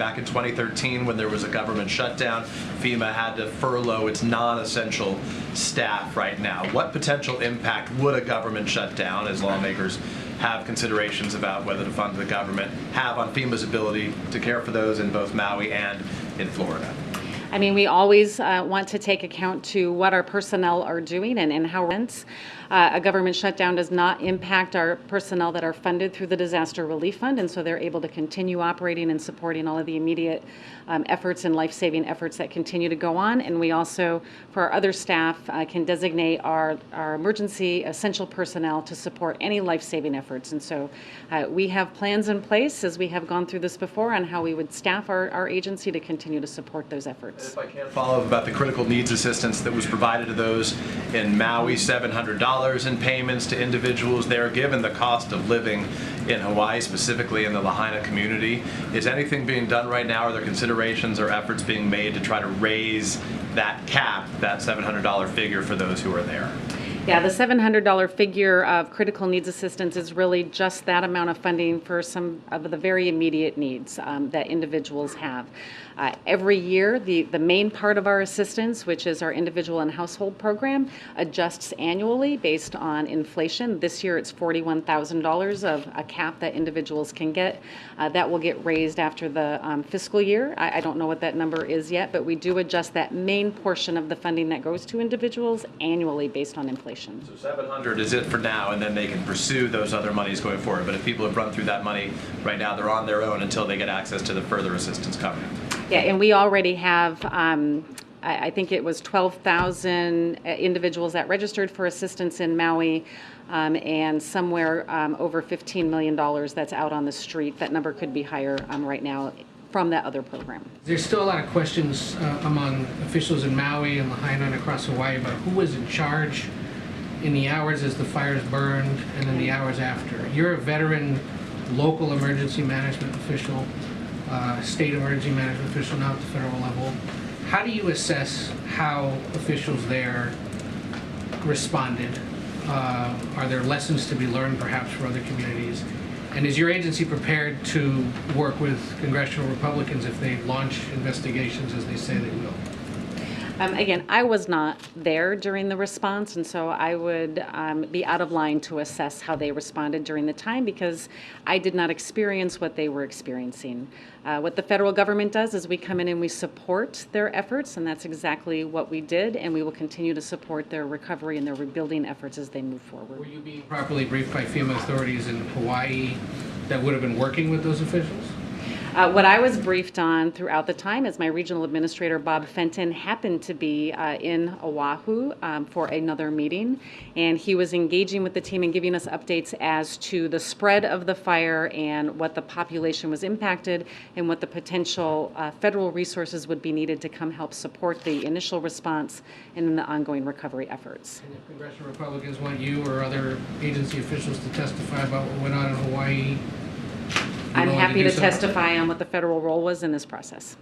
Back in 2013, when there was a government shutdown, FEMA had to furlough its non-essential staff right now. What potential impact would a government shutdown, as lawmakers have considerations about whether to fund the government, have on FEMA's ability to care for those in both Maui and in Florida? I mean, we always want to take account to what our personnel are doing and how rents. A government shutdown does not impact our personnel that are funded through the Disaster Relief Fund, and so they're able to continue operating and supporting all of the immediate efforts and life-saving efforts that continue to go on. And we also, for our other staff, can designate our emergency essential personnel to support any life-saving efforts. And so we have plans in place, as we have gone through this before, on how we would staff our agency to continue to support those efforts. If I can follow up about the critical needs assistance that was provided to those in Maui, $700 in payments to individuals there, given the cost of living in Hawaii, specifically in the Lahaina community. Is anything being done right now? Are there considerations or efforts being made to try to raise that cap, that $700 figure for those who are there? Yeah, the $700 figure of critical needs assistance is really just that amount of funding for some of the very immediate needs that individuals have. Every year, the main part of our assistance, which is our individual and household program, adjusts annually based on inflation. This year, it's $41,000 of a cap that individuals can get. That will get raised after the fiscal year. I don't know what that number is yet, but we do adjust that main portion of the funding that goes to individuals annually based on inflation. So 700 is it for now, and then they can pursue those other monies going forward. But if people have run through that money right now, they're on their own until they get access to the further assistance coming. Yeah, and we already have, I think it was 12,000 individuals that registered for assistance in Maui, and somewhere over $15 million that's out on the street. That number could be higher right now from that other program. There's still a lot of questions among officials in Maui and Lahaina and across Hawaii about who was in charge in the hours as the fires burned and then the hours after. You're a veteran local emergency management official, state emergency management official now at the federal level. How do you assess how officials there responded? Are there lessons to be learned perhaps for other communities? And is your agency prepared to work with congressional Republicans if they launch investigations as they say they will? Again, I was not there during the response, and so I would be out of line to assess how they responded during the time because I did not experience what they were experiencing. What the federal government does is we come in and we support their efforts, and that's exactly what we did, and we will continue to support their recovery and their rebuilding efforts as they move forward. Were you being properly briefed by FEMA authorities in Hawaii that would have been working with those officials? What I was briefed on throughout the time is my regional administrator, Bob Fenton, happened to be in Oahu for another meeting, and he was engaging with the team and giving us updates as to the spread of the fire and what the population was impacted and what the potential federal resources would be needed to come help support the initial response and the ongoing recovery efforts. And if congressional Republicans want you or other agency officials to testify about what went on in Hawaii, I'm happy to testify on what the federal role was in this process.